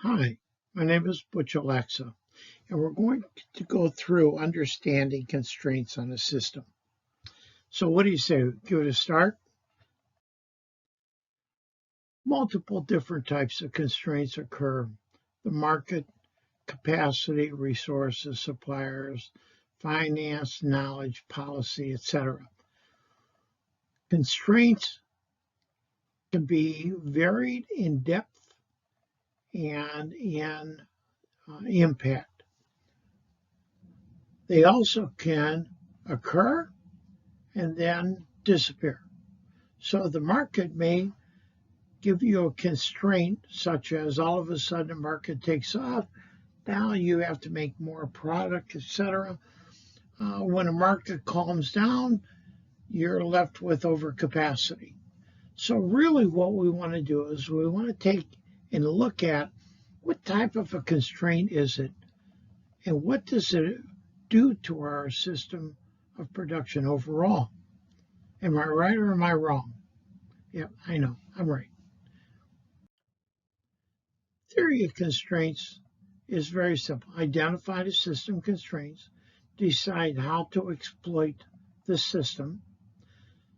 Hi, my name is Butch Alexa, and we're going to go through understanding constraints on a system. So what do you say? Give it a start? Multiple different types of constraints occur. The market, capacity, resources, suppliers, finance, knowledge, policy, etc. Constraints can be varied in depth and in impact. They also can occur and then disappear. So the market may give you a constraint such as all of a sudden the market takes off, now you have to make more product, etc. When a market calms down, you're left with overcapacity. So really what we want to do is we want to take and look at what type of a constraint is it and what does it do to our system of production overall. Am I right or am I wrong? Yep, I know, I'm right. Theory of constraints is very simple. Identify the system constraints, decide how to exploit the system,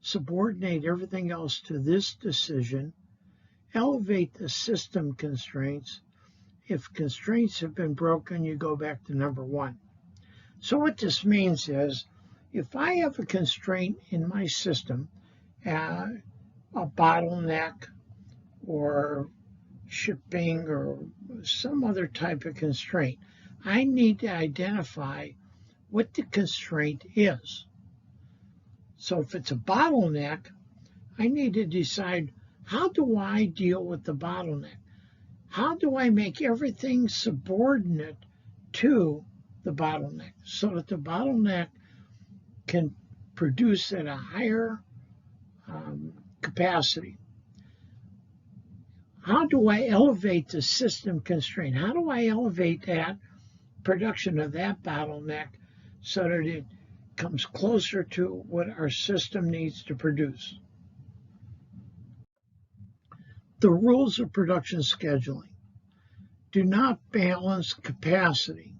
subordinate everything else to this decision, elevate the system constraints. If constraints have been broken, you go back to number one. So what this means is, if I have a constraint in my system, a bottleneck or shipping or some other type of constraint, I need to identify what the constraint is. So if it's a bottleneck, I need to decide, how do I deal with the bottleneck? How do I make everything subordinate to the bottleneck so that the bottleneck can produce at a higher capacity? How do I elevate the system constraint? How do I elevate that production of that bottleneck so that it comes closer to what our system needs to produce? The rules of production scheduling. Do not balance capacity.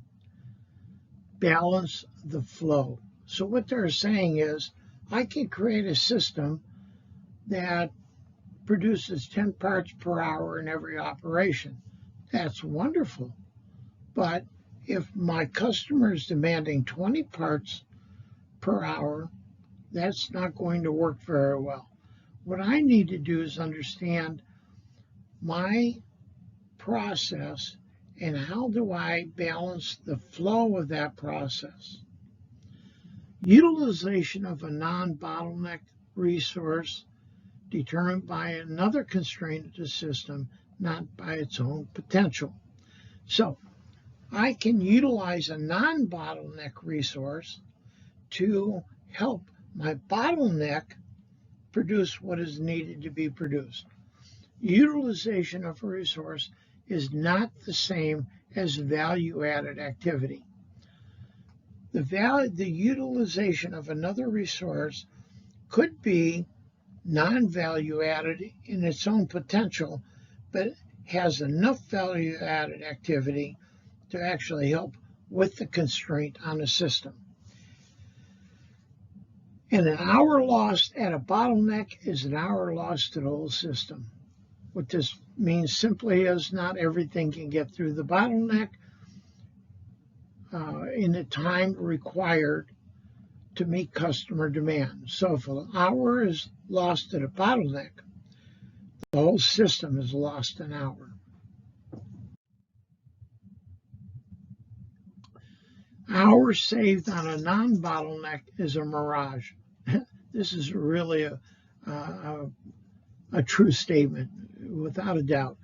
Balance the flow. So what they're saying is, I can create a system that produces 10 parts per hour in every operation. That's wonderful. But if my customer is demanding 20 parts per hour, that's not going to work very well. What I need to do is understand my process and how do I balance the flow of that process. Utilization of a non-bottleneck resource determined by another constraint of the system, not by its own potential. So I can utilize a non-bottleneck resource to help my bottleneck produce what is needed to be produced. Utilization of a resource is not the same as value-added activity. The utilization of another resource could be non-value added in its own potential, but has enough value added activity to actually help with the constraint on the system. And an hour lost at a bottleneck is an hour lost to the whole system. What this means simply is not everything can get through the bottleneck in the time required to meet customer demand. So if an hour is lost at a bottleneck, the whole system is lost an hour. Hours saved on a non-bottleneck is a mirage. This is really a true statement, without a doubt.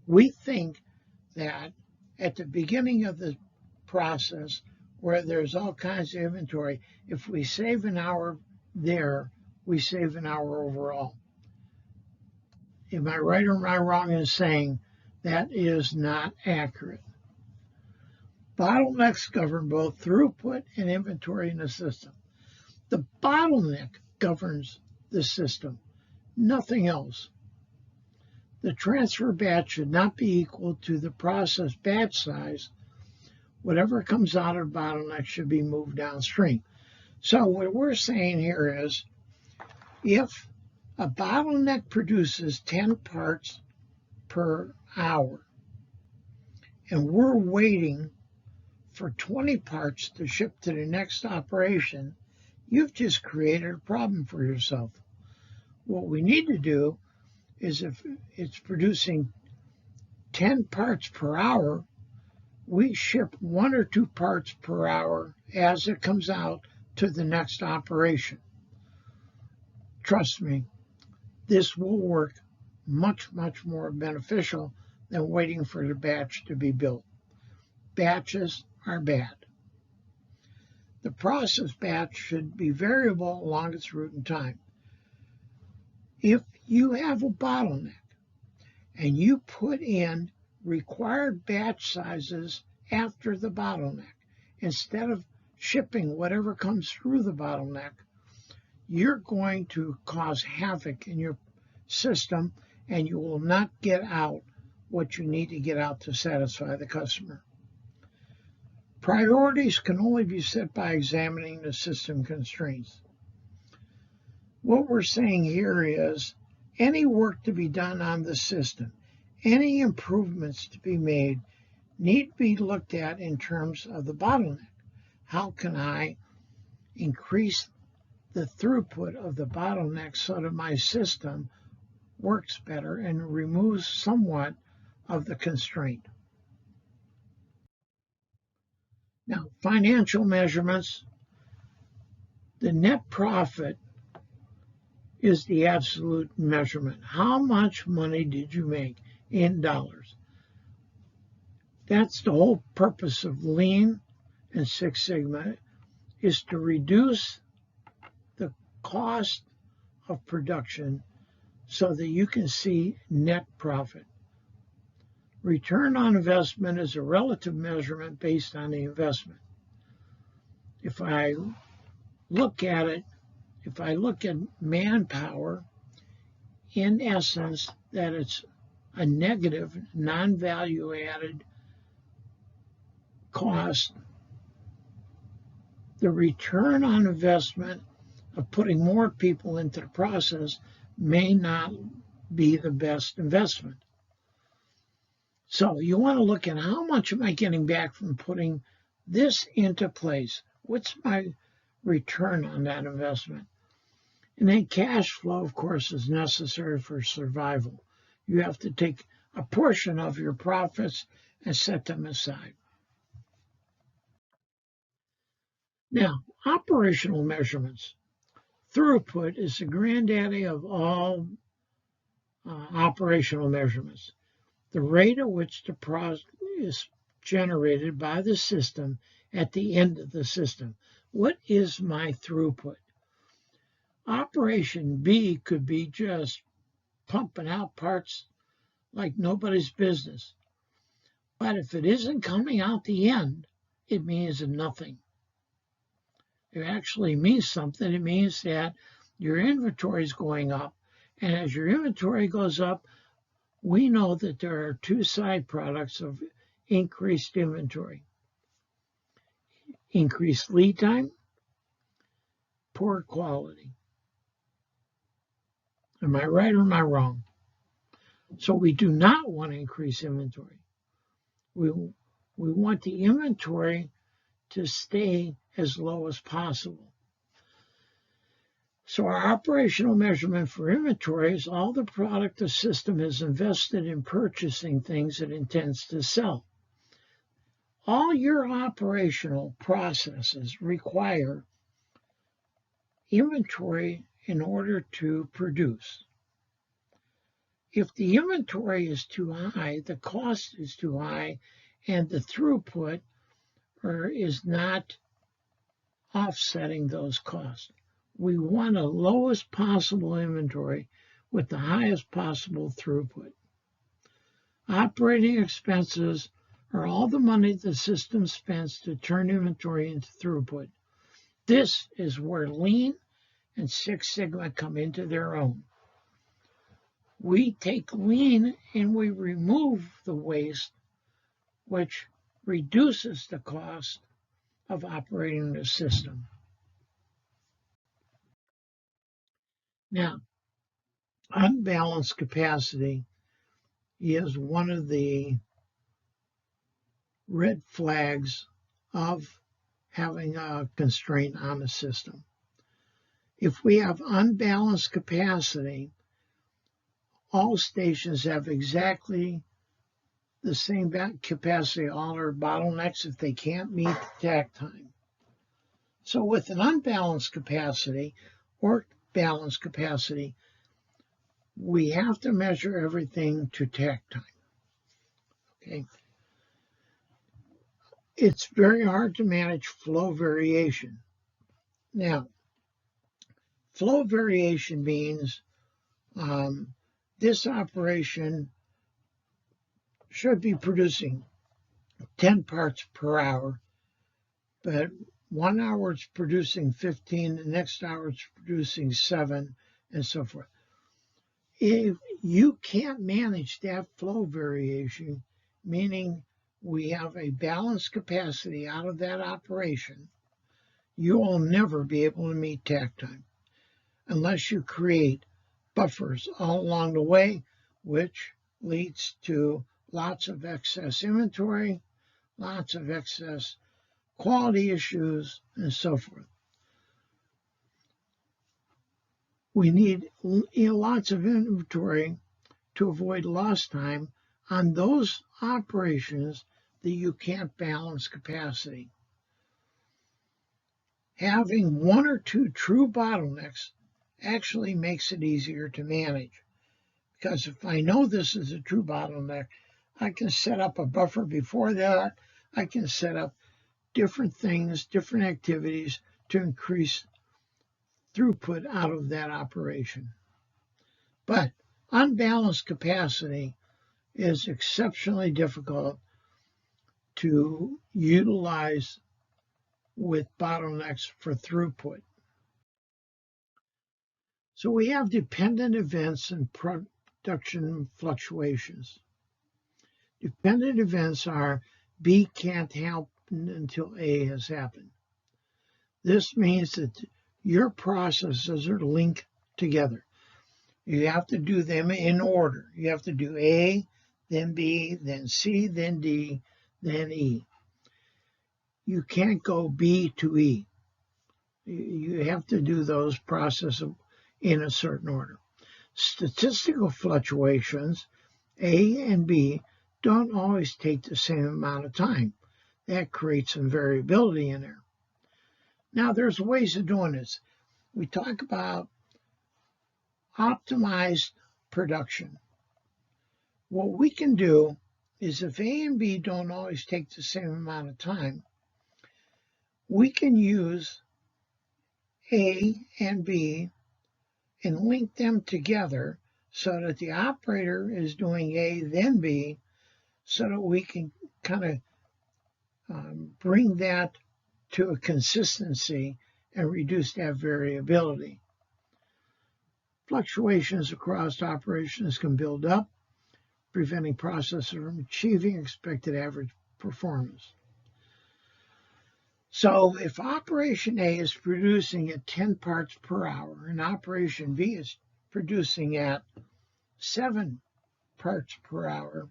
We think that at the beginning of the process, where there's all kinds of inventory, if we save an hour there, we save an hour overall. Am I right or am I wrong in saying that is not accurate? Bottlenecks govern both throughput and inventory in the system. The bottleneck governs the system, nothing else. The transfer batch should not be equal to the process batch size. Whatever comes out of the bottleneck should be moved downstream. So what we're saying here is, if a bottleneck produces 10 parts per hour, and we're waiting for 20 parts to ship to the next operation, you've just created a problem for yourself. What we need to do is, if it's producing 10 parts per hour, we ship 1 or 2 parts per hour as it comes out to the next operation. Trust me, this will work much, much more beneficial than waiting for the batch to be built. Batches are bad. The process batch should be variable along its route and time. If you have a bottleneck and you put in required batch sizes after the bottleneck, instead of shipping whatever comes through the bottleneck, you're going to cause havoc in your system, and you will not get out what you need to get out to satisfy the customer. Priorities can only be set by examining the system constraints. What we're saying here is, any work to be done on the system, any improvements to be made, need to be looked at in terms of the bottleneck. How can I increase the throughput of the bottleneck so that my system works better and removes somewhat of the constraint? Now, financial measurements. The net profit is the absolute measurement. How much money did you make in dollars? That's the whole purpose of Lean and Six Sigma, is to reduce the cost of production so that you can see net profit. Return on investment is a relative measurement based on the investment. If I look at it, if I look at manpower, in essence, that it's a negative, non-value added cost, the return on investment of putting more people into the process may not be the best investment. So you want to look at, how much am I getting back from putting this into place? What's my return on that investment? And then cash flow, of course, is necessary for survival. You have to take a portion of your profits and set them aside. Now, operational measurements. Throughput is the granddaddy of all operational measurements. The rate at which the product is generated by the system at the end of the system. What is my throughput? Operation B could be just pumping out parts like nobody's business. But if it isn't coming out the end, it means nothing. It actually means something. It means that your inventory is going up. And as your inventory goes up, we know that there are two side products of increased inventory. Increased lead time, poor quality. Am I right or am I wrong? So we do not want to increase inventory. We want the inventory to stay as low as possible. So our operational measurement for inventory is all the product the system has invested in purchasing things it intends to sell. All your operational processes require inventory in order to produce. If the inventory is too high, the cost is too high, and the throughput is not offsetting those costs. We want a lowest possible inventory with the highest possible throughput. Operating expenses are all the money the system spends to turn inventory into throughput. This is where Lean and Six Sigma come into their own. We take lean and we remove the waste, which reduces the cost of operating the system. Now, unbalanced capacity is one of the red flags of having a constraint on the system. If we have unbalanced capacity, all stations have exactly the same capacity, all are bottlenecks if they can't meet the takt time. So with an unbalanced capacity or balanced capacity, we have to measure everything to takt time. Okay. It's very hard to manage flow variation. Now, flow variation means this operation should be producing 10 parts per hour, but 1 hour it's producing 15, the next hour it's producing 7, and so forth. If you can't manage that flow variation, meaning we have a balanced capacity out of that operation, you will never be able to meet takt time unless you create buffers all along the way, which leads to lots of excess inventory, lots of excess quality issues, and so forth. We need lots of inventory to avoid lost time on those operations that you can't balance capacity. Having 1 or 2 true bottlenecks actually makes it easier to manage. Because if I know this is a true bottleneck, I can set up a buffer before that. I can set up different things, different activities to increase throughput out of that operation. But unbalanced capacity is exceptionally difficult to utilize with bottlenecks for throughput. So we have dependent events and production fluctuations. Dependent events are B can't happen until A has happened. This means that your processes are linked together. You have to do them in order. You have to do A, then B, then C, then D, then E. You can't go B to E. You have to do those processes in a certain order. Statistical fluctuations, A and B, don't always take the same amount of time. That creates some variability in there. Now, there's ways of doing this. We talk about optimized production. What we can do is if A and B don't always take the same amount of time, we can use A and B and link them together so that the operator is doing A, then B, so that we can kind of bring that to a consistency and reduce that variability. Fluctuations across operations can build up, preventing processes from achieving expected average performance. So if operation A is producing at 10 parts per hour and operation B is producing at 7 parts per hour,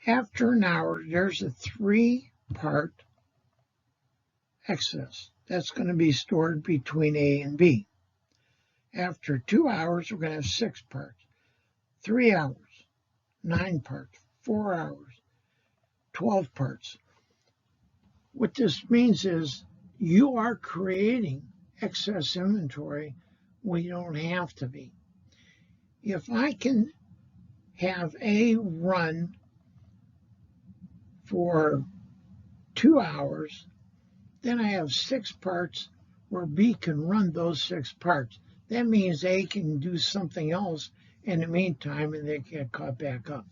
after an hour, there's a 3-part excess. That's going to be stored between A and B. After 2 hours, we're going to have 6 parts. 3 hours, 9 parts. 4 hours, 12 parts. What this means is you are creating excess inventory when you don't have to be. If I can have A run for 2 hours, then I have 6 parts where B can run those 6 parts. That means A can do something else in the meantime and they get caught back up.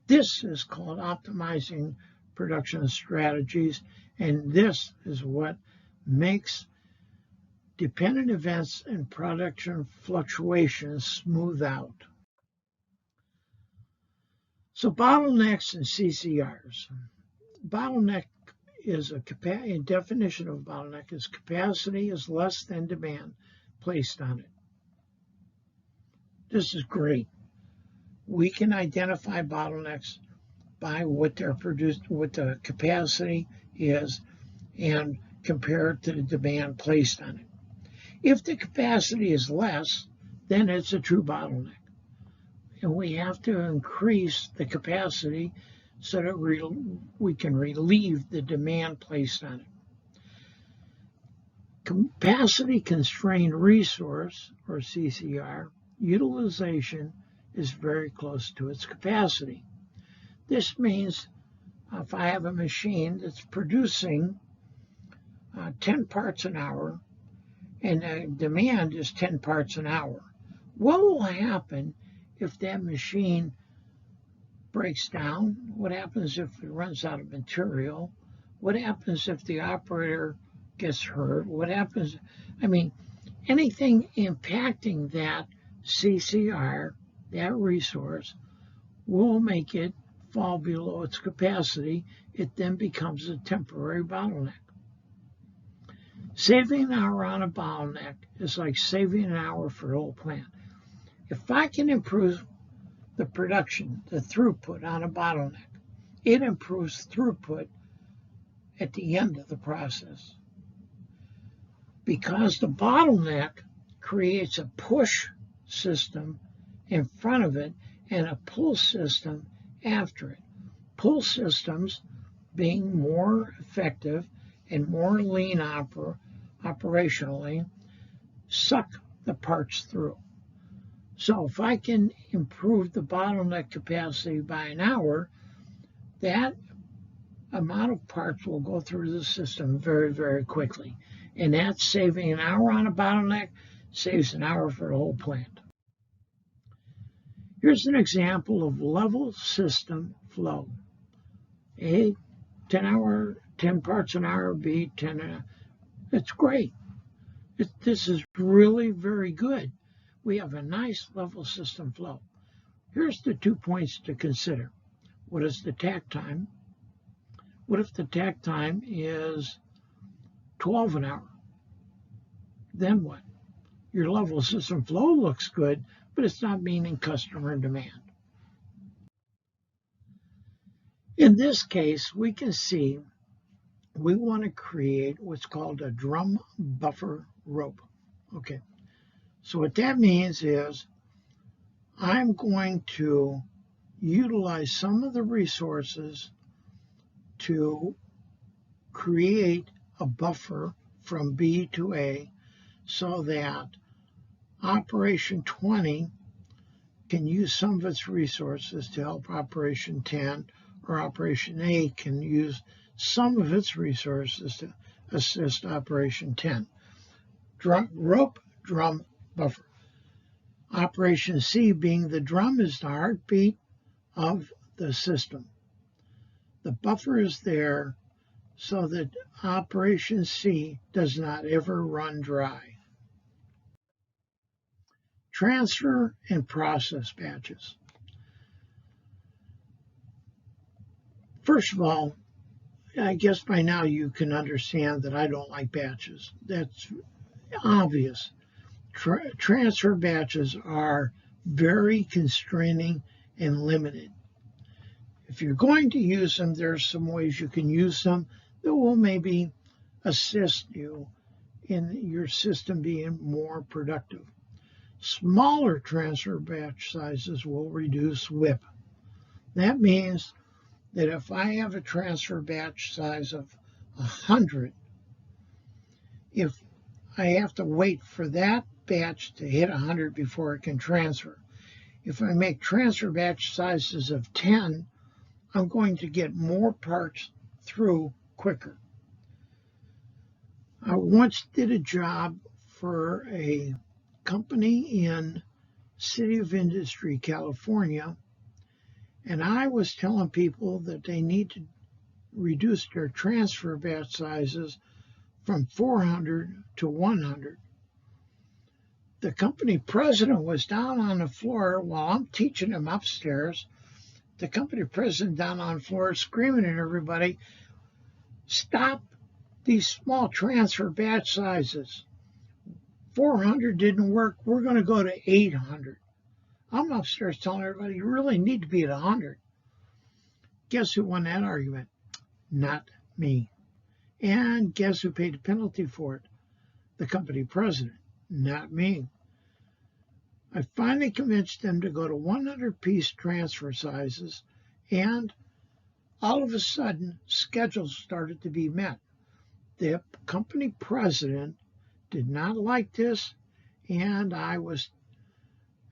This is called optimizing production strategies, and this is what makes Dependent events and production fluctuations smooth out. So bottlenecks and CCRs. Bottleneck is a definition of bottleneck is capacity is less than demand placed on it. This is great. We can identify bottlenecks by what they're produced, what the capacity is, and compare it to the demand placed on it. If the capacity is less, then it's a true bottleneck. And we have to increase the capacity so that we can relieve the demand placed on it. Capacity constrained resource, or CCR, utilization is very close to its capacity. This means if I have a machine that's producing 10 parts an hour and the demand is 10 parts an hour, what will happen if that machine breaks down? What happens if it runs out of material? What happens if the operator gets hurt? What happens? I mean, anything impacting that CCR, that resource, will make it fall below its capacity. It then becomes a temporary bottleneck. Saving an hour on a bottleneck is like saving an hour for the whole plant. If I can improve the production, the throughput on a bottleneck, it improves throughput at the end of the process. Because the bottleneck creates a push system in front of it and a pull system after it. Pull systems, being more effective and more lean operationally, suck the parts through. So if I can improve the bottleneck capacity by an hour, that amount of parts will go through the system very, very quickly. And that's saving an hour on a bottleneck, saves an hour for the whole plant. Here's an example of level system flow. A, 10 parts an hour, B, 10 an hour. It's great. This is really very good. We have a nice level system flow. Here's the 2 points to consider. What is the takt time? What if the takt time is 12 an hour? Then what? Your level system flow looks good, but it's not meeting customer demand. In this case, we can see we want to create what's called a drum buffer rope. Okay, so what that means is I'm going to utilize some of the resources to create a buffer from B to A so that Operation 20 can use some of its resources to help Operation 10, or Operation A can use some of its resources to assist Operation 10. Rope, drum, buffer. Operation C, being the drum, is the heartbeat of the system. The buffer is there so that Operation C does not ever run dry. Transfer and process batches. First of all, I guess by now you can understand that I don't like batches. That's obvious. Transfer batches are very constraining and limited. If you're going to use them, there's some ways you can use them that will maybe assist you in your system being more productive. Smaller transfer batch sizes will reduce WIP. That means that if I have a transfer batch size of 100, if I have to wait for that batch to hit 100 before it can transfer. If I make transfer batch sizes of 10, I'm going to get more parts through quicker. I once did a job for a company in City of Industry, California, and I was telling people that they need to reduce their transfer batch sizes from 400 to 100. The company president was down on the floor while I'm teaching him upstairs. The company president down on the floor screaming at everybody, stop these small transfer batch sizes. 400 didn't work. We're going to go to 800. I'm upstairs telling everybody, you really need to be at 100. Guess who won that argument? Not me. And guess who paid the penalty for it? The company president, not me. I finally convinced them to go to 100-piece transfer sizes, and all of a sudden, schedules started to be met. The company president did not like this, and I was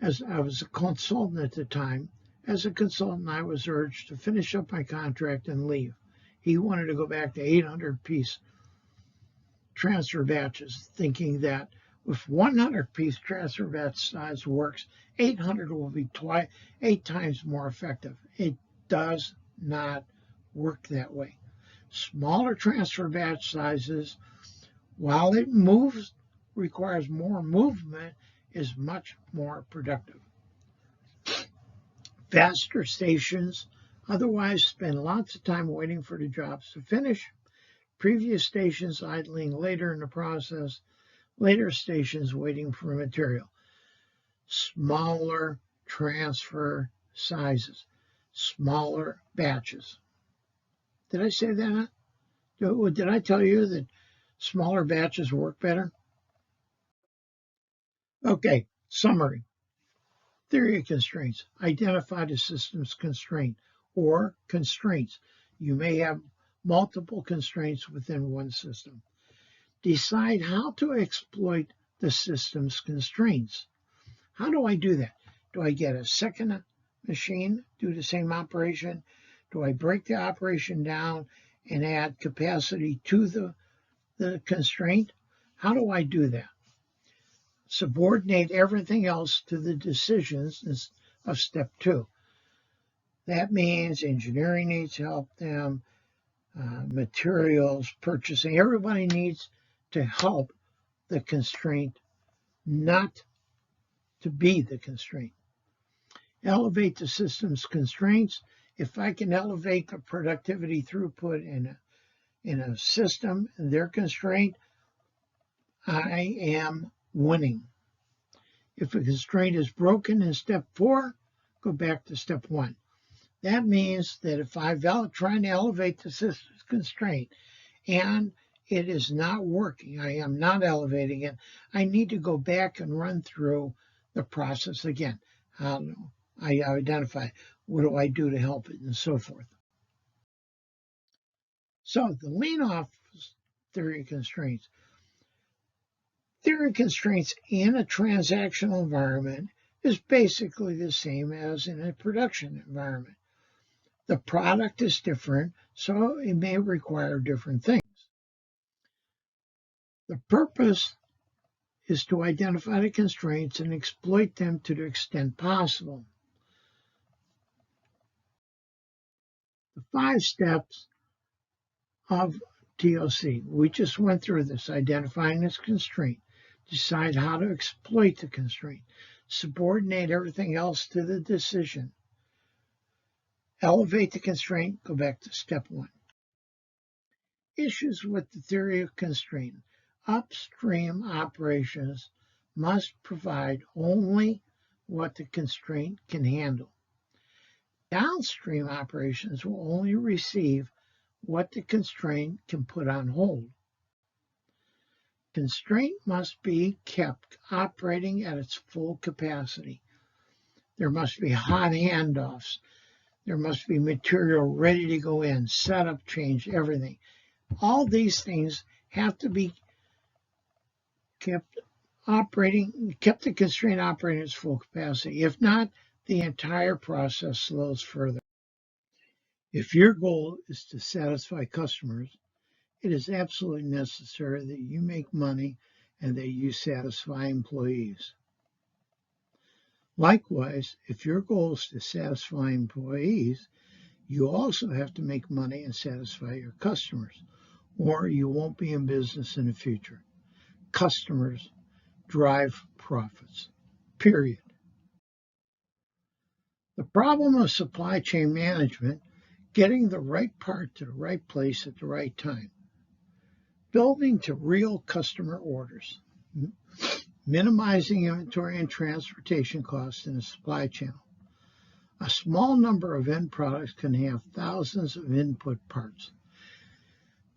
a consultant at the time. As a consultant, I was urged to finish up my contract and leave. He wanted to go back to 800-piece transfer batches, thinking that if 100-piece transfer batch size works, 800 will be 8 times more effective. It does not work that way. Smaller transfer batch sizes, while it requires more movement, is much more productive. Faster stations otherwise spend lots of time waiting for the jobs to finish. Previous stations idling later in the process, later stations waiting for material. Smaller transfer sizes, smaller batches. Did I say that? Did I tell you that smaller batches work better? Okay, summary. Theory of constraints. Identify the system's constraint or constraints. You may have multiple constraints within one system. Decide how to exploit the system's constraints. How do I do that? Do I get a second machine, do the same operation? Do I break the operation down and add capacity to the constraint? How do I do that? Subordinate everything else to the decisions of step 2. That means engineering needs help them, materials, purchasing. Everybody needs to help the constraint, not to be the constraint. Elevate the system's constraints. If I can elevate the productivity throughput in a system and their constraint, I am winning. If a constraint is broken in step 4, go back to step 1. That means that if I'm trying to elevate the system's constraint and it is not working, I am not elevating it, I need to go back and run through the process again. How do I identify what do I do to help it and so forth. So the lean-off theory of constraints. Theory of constraints in a transactional environment is basically the same as in a production environment. The product is different, so it may require different things. The purpose is to identify the constraints and exploit them to the extent possible. The 5 steps of TOC. We just went through this, identifying this constraint, decide how to exploit the constraint, subordinate everything else to the decision, elevate the constraint, go back to step 1. Issues with the theory of constraint. Upstream operations must provide only what the constraint can handle. Downstream operations will only receive what the constraint can put on hold. Constraint must be kept operating at its full capacity. There must be hot handoffs. There must be material ready to go in, setup, change, everything. All these things have to be kept the constraint operating at its full capacity. If not, the entire process slows further. If your goal is to satisfy customers, it is absolutely necessary that you make money and that you satisfy employees. Likewise, if your goal is to satisfy employees, you also have to make money and satisfy your customers. or you won't be in business in the future. Customers drive profits, period. The problem of supply chain management, getting the right part to the right place at the right time, building to real customer orders, minimizing inventory and transportation costs in the supply channel. A small number of end products can have thousands of input parts.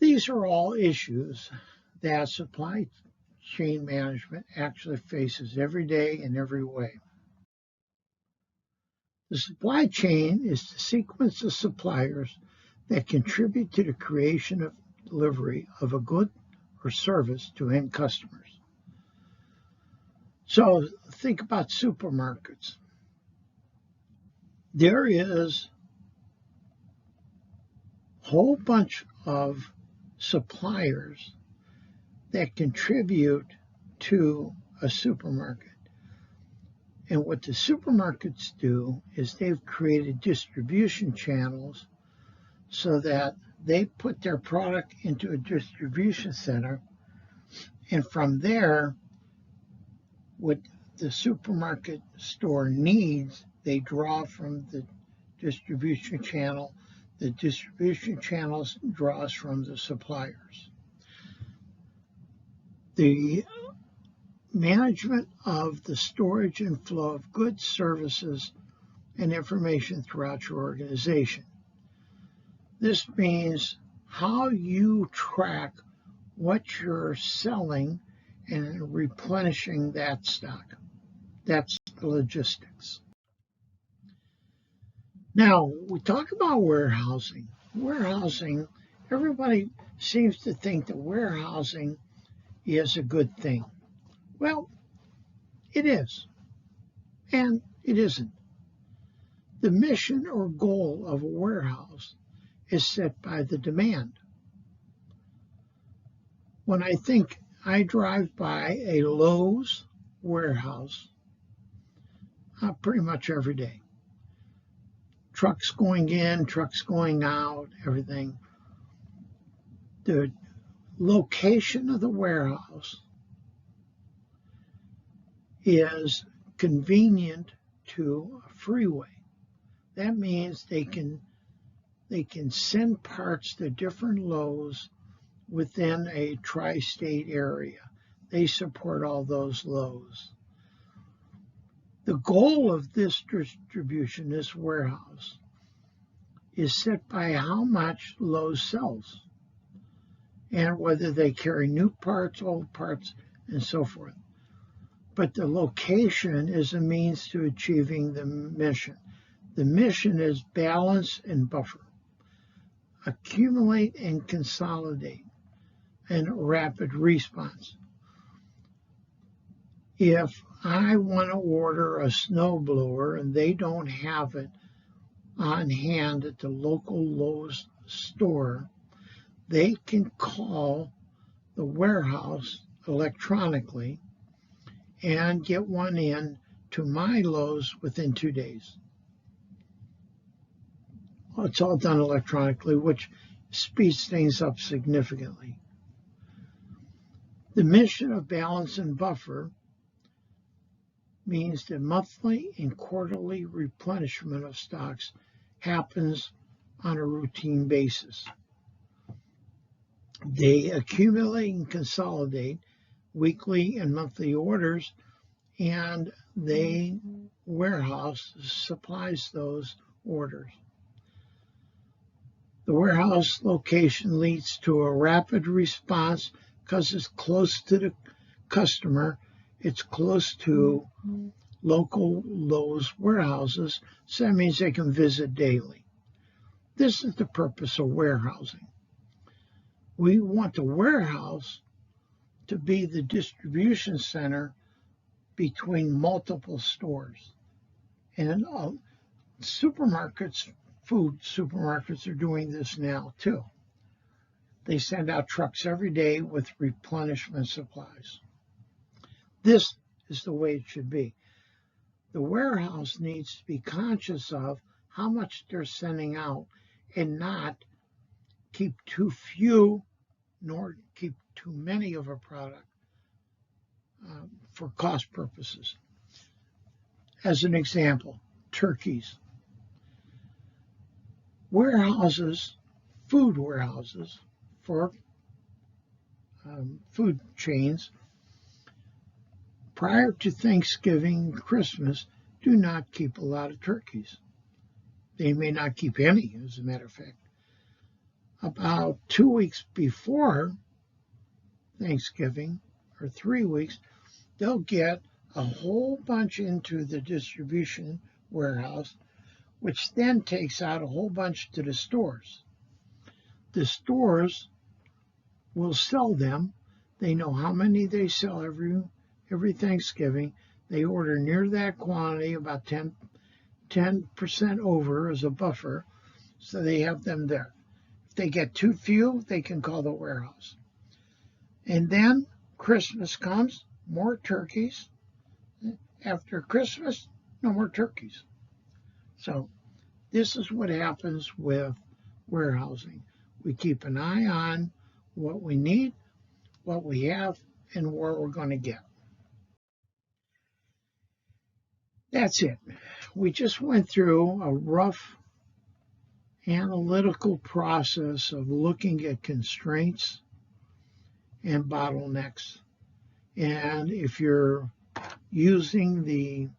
These are all issues that supply chain management actually faces every day in every way. The supply chain is the sequence of suppliers that contribute to the creation of delivery of a good or service to end customers. So think about supermarkets. There is a whole bunch of suppliers that contribute to a supermarket. And what the supermarkets do is they've created distribution channels so that they put their product into a distribution center, and from there, what the supermarket store needs, they draw from the distribution channel. The distribution channels draws from the suppliers. The management of the storage and flow of goods, services, and information throughout your organization. This means how you track what you're selling and replenishing that stock. That's the logistics. Now, we talk about warehousing. Warehousing, everybody seems to think that warehousing is a good thing. Well, it is, and it isn't. The mission or goal of a warehouse is set by the demand. When I drive by a Lowe's warehouse pretty much every day. Trucks going in, trucks going out, everything. The location of the warehouse is convenient to a freeway. That means they can send parts to different Lowe's within a tri-state area. They support all those Lowe's. The goal of this distribution, this warehouse, is set by how much Lowe's sells and whether they carry new parts, old parts, and so forth. But the location is a means to achieving the mission. The mission is balance and buffer, accumulate and consolidate, and rapid response. If I want to order a snowblower and they don't have it on hand at the local Lowe's store, they can call the warehouse electronically and get one in to my Lowe's within 2 days. Well, it's all done electronically, which speeds things up significantly. The mission of balance and buffer means that monthly and quarterly replenishment of stocks happens on a routine basis. They accumulate and consolidate weekly and monthly orders, and the warehouse supplies those orders. The warehouse location leads to a rapid response because it's close to the customer. It's close to local Lowe's warehouses, so that means they can visit daily. This is the purpose of warehousing. We want the warehouse to be the distribution center between multiple stores. And supermarkets, food supermarkets are doing this now too. They send out trucks every day with replenishment supplies. This is the way it should be. The warehouse needs to be conscious of how much they're sending out and not keep too few nor keep too many of a product for cost purposes. As an example, turkeys. Warehouses, food warehouses for food chains prior to Thanksgiving and Christmas do not keep a lot of turkeys. They may not keep any, as a matter of fact. About 2 weeks before Thanksgiving, or 3 weeks, they'll get a whole bunch into the distribution warehouse, which then takes out a whole bunch to the stores. The stores will sell them. They know how many they sell every Thanksgiving. They order near that quantity, about 10% over as a buffer, so they have them there. If they get too few, they can call the warehouse. And then Christmas comes, more turkeys. After Christmas, no more turkeys. So this is what happens with warehousing. We keep an eye on what we need, what we have, and where we're going to get. That's it. We just went through a rough analytical process of looking at constraints and bottlenecks. And if you're using the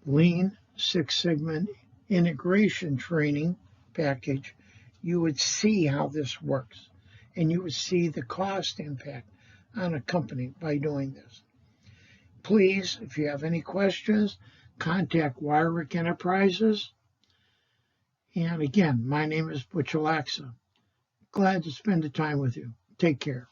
Lean Six Sigma integration training package, you would see how this works. And you would see the cost impact on a company by doing this. Please, if you have any questions, contact Wyrick Enterprises. And again, my name is Butch Alaxa. Glad to spend the time with you. Take care.